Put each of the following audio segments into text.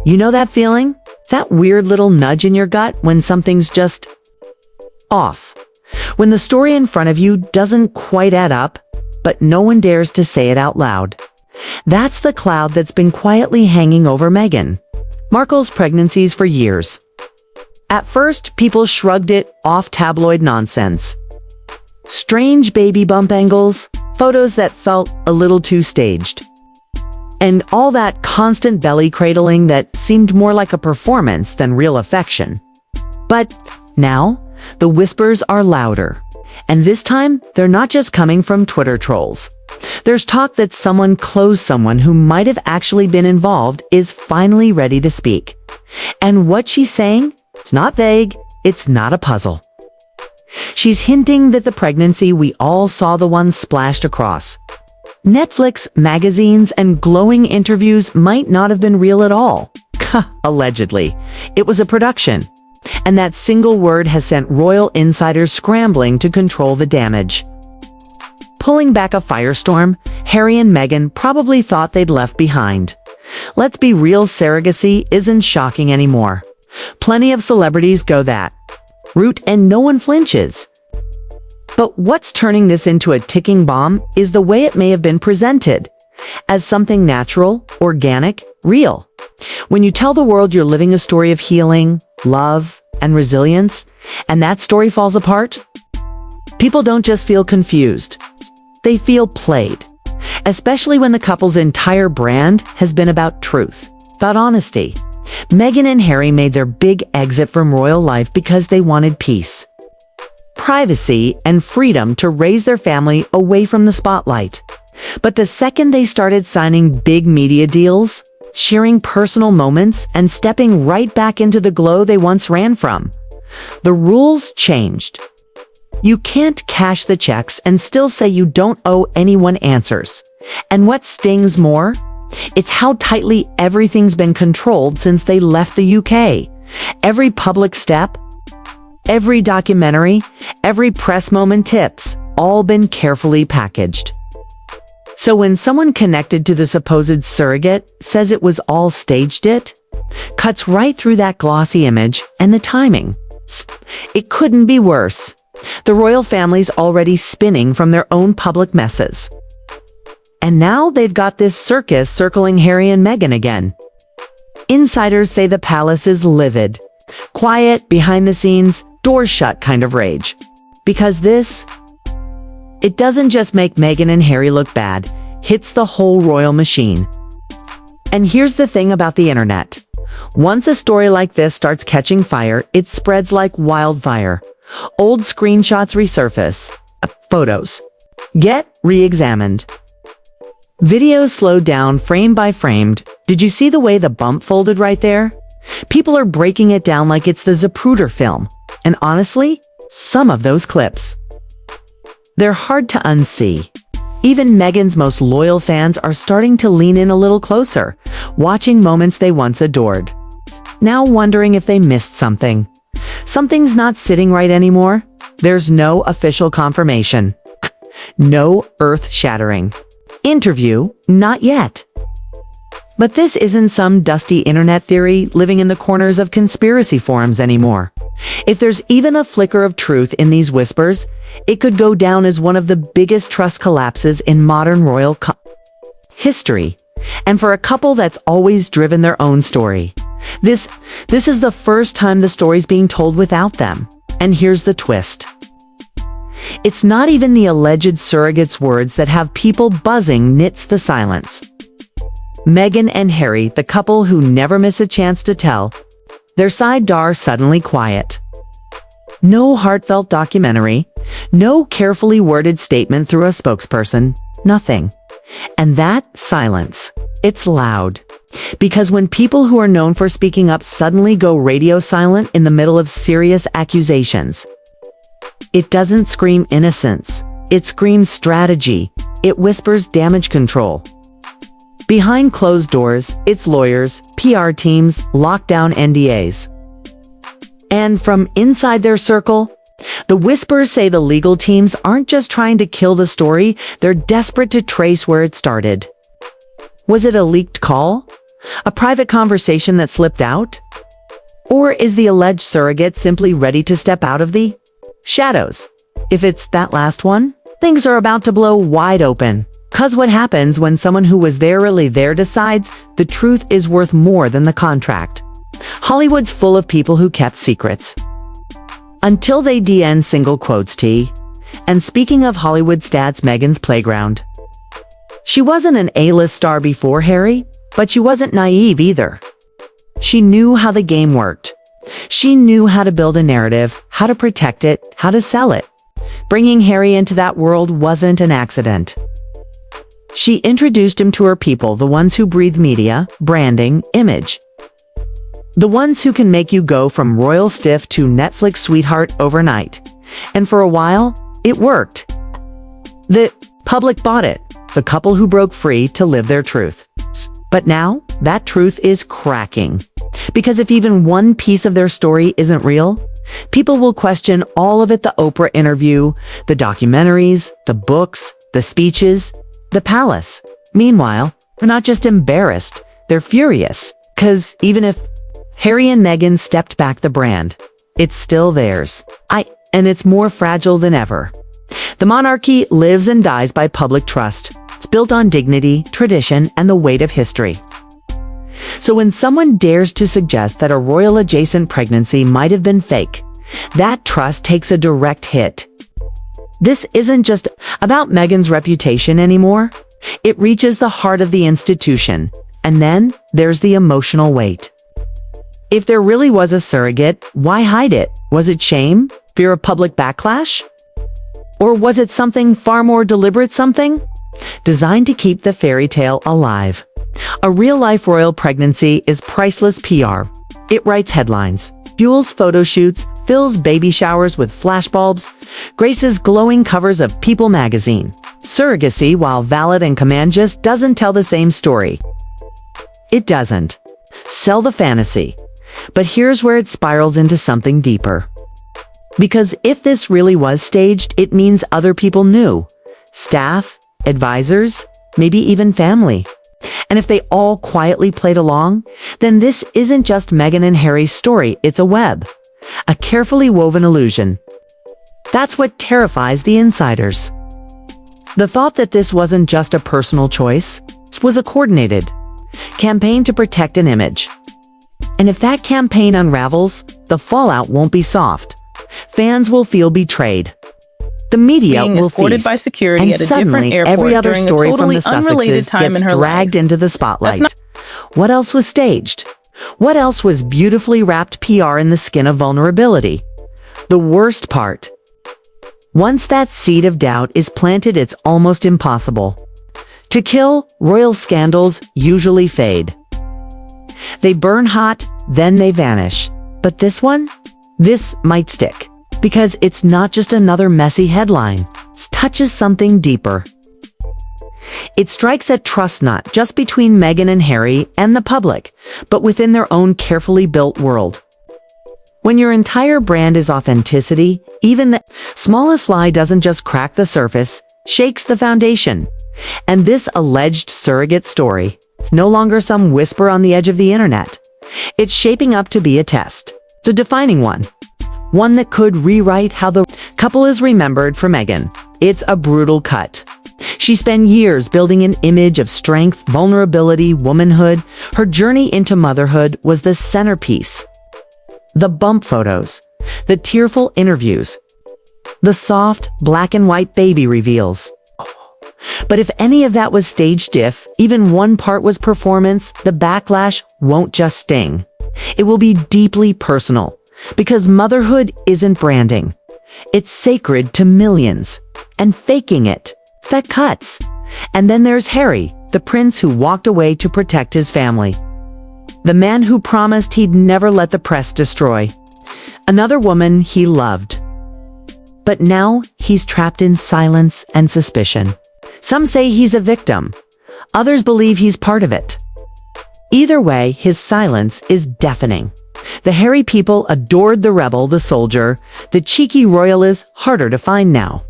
You know that feeling? That weird little nudge in your gut when something's just off. When the story in front of you doesn't quite add up, but no one dares to say it out loud. That's the cloud that's been quietly hanging over Meghan Markle's pregnancies for years. At first, people shrugged it off tabloid nonsense. Strange baby bump angles, photos that felt a little too staged. And all that constant belly cradling that seemed more like a performance than real affection. But now, the whispers are louder. And this time, they're not just coming from Twitter trolls. There's talk that someone close who might have actually been involved is finally ready to speak. And what she's saying? It's not vague, it's not a puzzle. She's hinting that the pregnancy we all saw the one splashed across Netflix, magazines, and glowing interviews might not have been real at all. Allegedly. It was a production. And that single word has sent royal insiders scrambling to control the damage. Pulling back a firestorm, Harry and Meghan probably thought they'd left behind. Let's be real, surrogacy isn't shocking anymore. Plenty of celebrities go that route and no one flinches. But what's turning this into a ticking bomb is the way it may have been presented. As something natural, organic, real. When you tell the world you're living a story of healing, love, and resilience, and that story falls apart, people don't just feel confused. They feel played. Especially when the couple's entire brand has been about truth, about honesty. Meghan and Harry made their big exit from royal life because they wanted peace, privacy, and freedom to raise their family away from the spotlight. But the second they started signing big media deals, sharing personal moments, and stepping right back into the glow they once ran from, the rules changed. You can't cash the checks and still say you don't owe anyone answers. And what stings more? It's how tightly everything's been controlled since they left the UK. Every public step, every documentary, every press moment tips, all been carefully packaged. So when someone connected to the supposed surrogate says it was all staged, it cuts right through that glossy image and the timing. It couldn't be worse. The royal family's already spinning from their own public messes. And now they've got this circus circling Harry and Meghan again. Insiders say the palace is livid. Quiet, behind the scenes, doors shut kind of rage. Because it doesn't just make Meghan and Harry look bad, hits the whole royal machine. And here's the thing about the internet. Once a story like this starts catching fire, it spreads like wildfire. Old screenshots resurface. Photos get re-examined. Videos slowed down frame by frame. Did you see the way the bump folded right there? People are breaking it down like it's the Zapruder film. And honestly, some of those clips, they're hard to unsee. Even Meghan's most loyal fans are starting to lean in a little closer, watching moments they once adored. Now wondering if they missed something. Something's not sitting right anymore. There's no official confirmation. No earth-shattering interview, not yet. But this isn't some dusty internet theory living in the corners of conspiracy forums anymore. If there's even a flicker of truth in these whispers, it could go down as one of the biggest trust collapses in modern royal history. And for a couple that's always driven their own story, this is the first time the story's being told without them. And here's the twist. It's not even the alleged surrogate's words that have people buzzing knits the silence. Meghan and Harry, the couple who never miss a chance to tell their side, are suddenly quiet. No heartfelt documentary, no carefully worded statement through a spokesperson, nothing. And that silence, it's loud. Because when people who are known for speaking up suddenly go radio silent in the middle of serious accusations, it doesn't scream innocence. It screams strategy. It whispers damage control. Behind closed doors, it's lawyers, PR teams, lockdown NDAs. And from inside their circle, the whispers say the legal teams aren't just trying to kill the story, they're desperate to trace where it started. Was it a leaked call? A private conversation that slipped out? Or is the alleged surrogate simply ready to step out of the shadows? If it's that last one, things are about to blow wide open. 'Cause what happens when someone who was really there decides the truth is worth more than the contract? Hollywood's full of people who kept secrets. Until they DN single quotes T. And speaking of Hollywood stats, Meghan's playground. She wasn't an A-list star before Harry, but she wasn't naive either. She knew how the game worked. She knew how to build a narrative, how to protect it, how to sell it. Bringing Harry into that world wasn't an accident. She introduced him to her people, the ones who breathe media, branding, image. The ones who can make you go from royal stiff to Netflix sweetheart overnight. And for a while, it worked. The public bought it, the couple who broke free to live their truth. But now, that truth is cracking. Because if even one piece of their story isn't real, people will question all of it: the Oprah interview, the documentaries, the books, the speeches, the palace. Meanwhile, they're not just embarrassed, they're furious. 'Cause even if Harry and Meghan stepped back the brand, it's still theirs. And it's more fragile than ever. The monarchy lives and dies by public trust. It's built on dignity, tradition, and the weight of history. So when someone dares to suggest that a royal-adjacent pregnancy might have been fake, that trust takes a direct hit. This isn't just about Meghan's reputation anymore. It reaches the heart of the institution. And then there's the emotional weight. If there really was a surrogate, why hide it? Was it shame? Fear of public backlash? Or was it something far more deliberate, something designed to keep the fairy tale alive? A real-life royal pregnancy is priceless PR. It writes headlines, fuels photo shoots, fills baby showers with flashbulbs, graces glowing covers of People magazine. Surrogacy, while valid and command, just doesn't tell the same story. It doesn't sell the fantasy. But here's where it spirals into something deeper. Because if this really was staged, it means other people knew. Staff, advisors, maybe even family. And if they all quietly played along, then this isn't just Meghan and Harry's story, it's a web. A carefully woven illusion. That's what terrifies the insiders. The thought that this wasn't just a personal choice, it was a coordinated campaign to protect an image. And if that campaign unravels, the fallout won't be soft. Fans will feel betrayed. The media being will escorted feast. by security And at a different suddenly, airport every other during story a totally from the unrelated Sussexes time in gets her dragged life. into the spotlight. That's What else was staged? What else was beautifully wrapped PR in the skin of vulnerability? The worst part. Once that seed of doubt is planted, it's almost impossible to kill. Royal scandals usually fade. They burn hot, then they vanish. But this one? This might stick. Because it's not just another messy headline. It touches something deeper. It strikes at trust, not just between Meghan and Harry and the public, but within their own carefully built world. When your entire brand is authenticity, even the smallest lie doesn't just crack the surface, shakes the foundation. And this alleged surrogate story, it's no longer some whisper on the edge of the internet. It's shaping up to be a test. It's a defining one. One that could rewrite how the couple is remembered. For Meghan, it's a brutal cut. She spent years building an image of strength, vulnerability, womanhood. Her journey into motherhood was the centerpiece. The bump photos, the tearful interviews, the soft, black and white baby reveals. But if any of that was staged, if even one part was performance, the backlash won't just sting. It will be deeply personal. Because motherhood isn't branding. It's sacred to millions. And faking it, that cuts. And then there's Harry, the prince who walked away to protect his family. The man who promised he'd never let the press destroy another woman he loved. But now he's trapped in silence and suspicion. Some say he's a victim. Others believe he's part of it. Either way, his silence is deafening. The Harry people adored the rebel, the soldier. The cheeky royal is harder to find now.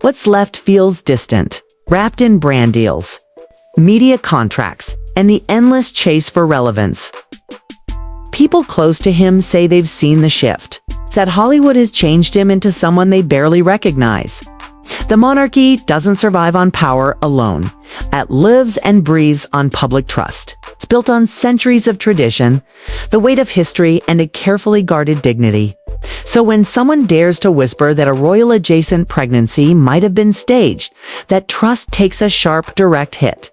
What's left feels distant, wrapped in brand deals, media contracts, and the endless chase for relevance. People close to him say they've seen the shift, that Hollywood has changed him into someone they barely recognize. The monarchy doesn't survive on power alone. It lives and breathes on public trust. It's built on centuries of tradition, the weight of history, and a carefully guarded dignity. So when someone dares to whisper that a royal-adjacent pregnancy might have been staged, that trust takes a sharp, direct hit.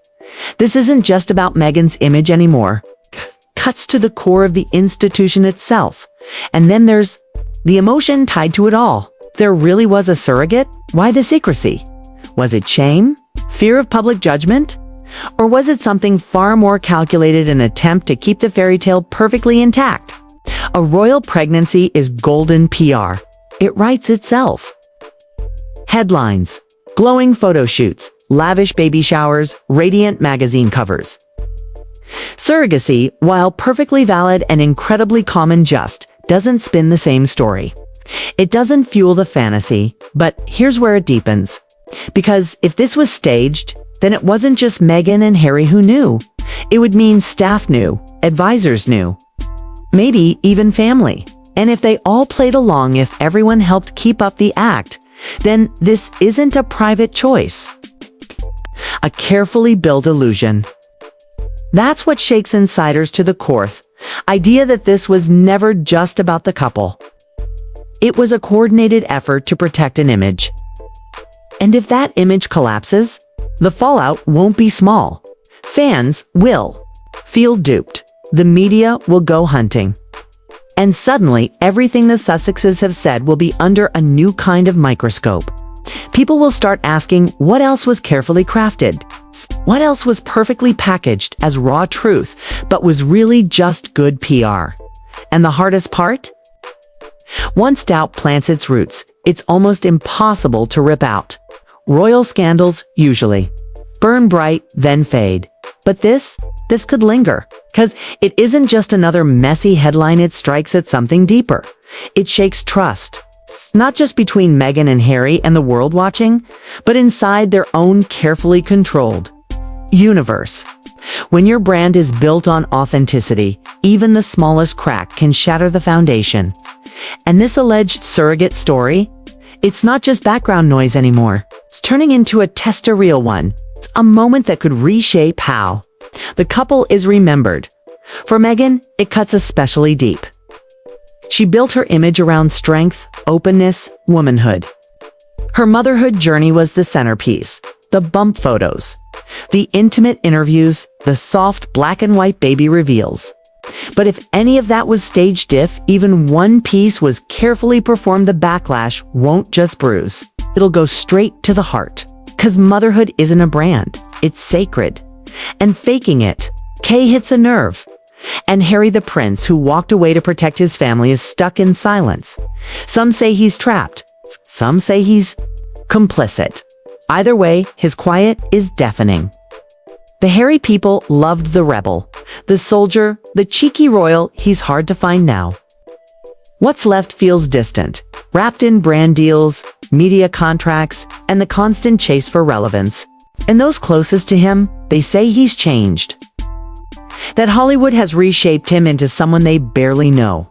This isn't just about Meghan's image anymore. Cuts to the core of the institution itself. And then there's the emotion tied to it all. If there really was a surrogate, why the secrecy? Was it shame? Fear of public judgment? Or was it something far more calculated, an attempt to keep the fairy tale perfectly intact? A royal pregnancy is golden PR. It writes itself. Headlines, glowing photo shoots, lavish baby showers, radiant magazine covers. Surrogacy, while perfectly valid and incredibly common, just doesn't spin the same story. It doesn't fuel the fantasy, but here's where it deepens. Because if this was staged, then it wasn't just Meghan and Harry who knew. It would mean staff knew, advisors knew, maybe even family. And if they all played along, if everyone helped keep up the act, then this isn't a private choice. A carefully built illusion. That's what shakes insiders to the core. Idea that this was never just about the couple. It was a coordinated effort to protect an image. And if that image collapses, the fallout won't be small. Fans will feel duped. The media will go hunting. And suddenly, everything the Sussexes have said will be under a new kind of microscope. People will start asking what else was carefully crafted, what else was perfectly packaged as raw truth, but was really just good PR. And the hardest part? Once doubt plants its roots, it's almost impossible to rip out. Royal scandals usually burn bright, then fade. But this could linger, because it isn't just another messy headline. It strikes at something deeper. It shakes trust, not just between Meghan and Harry and the world watching, but inside their own carefully controlled universe. When your brand is built on authenticity, even the smallest crack can shatter the foundation. And this alleged surrogate story, it's not just background noise anymore. It's turning into a test-a-real one. It's a moment that could reshape how the couple is remembered. For Meghan, it cuts especially deep. She built her image around strength, openness, womanhood. Her motherhood journey was the centerpiece. The bump photos, the intimate interviews, the soft black and white baby reveals. But if any of that was staged, if even one piece was carefully performed, the backlash won't just bruise. It'll go straight to the heart. Because motherhood isn't a brand. It's sacred. And faking it, Kay hits a nerve. And Harry the prince, who walked away to protect his family, is stuck in silence. Some say he's trapped. Some say he's complicit. Either way, his quiet is deafening. The Harry people loved the rebel, the soldier, the cheeky royal. He's hard to find now. What's left feels distant, wrapped in brand deals, media contracts, and the constant chase for relevance. And those closest to him, they say he's changed. That Hollywood has reshaped him into someone they barely know.